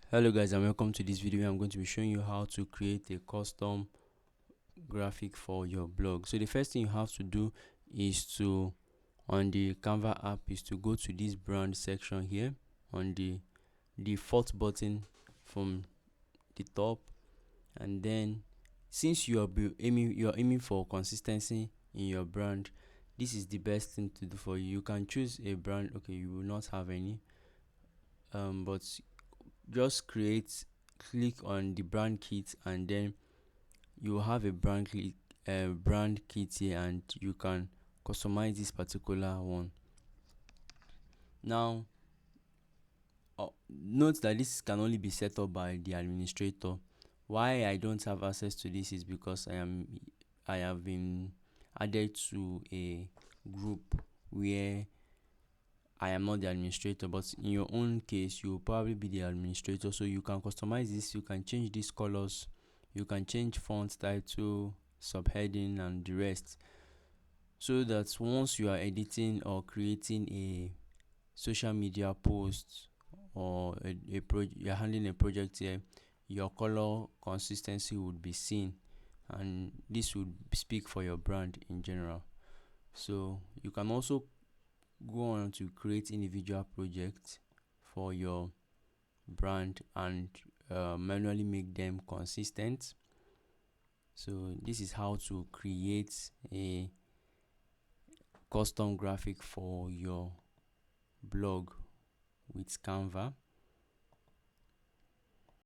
Hello guys, and welcome to this video. I'm going to be showing you how to create a custom graphic for your blog. So the first thing you have to do is to, on the Canva app, is to go to this brand section here on the default button from the top, and then since you're aiming for consistency in your brand, this is the best thing to do for you. You can choose a brand. Okay, you will not have any, but just click on the brand kit, and then you will have a brand kit here, and you can customize this particular one. Now note that this can only be set up by the administrator. Why I don't have access to this is because I have been added to a group where I am not the administrator, but in your own case you will probably be the administrator, so you can customize this. You can change these colors, you can change font, title, subheading, and the rest, so that once you are editing or creating a social media post or you're handling a project here, your color consistency would be seen, and this would speak for your brand in general. So you can also go on to create individual projects for your brand and manually make them consistent. So this is how to create a custom graphic for your blog with Canva.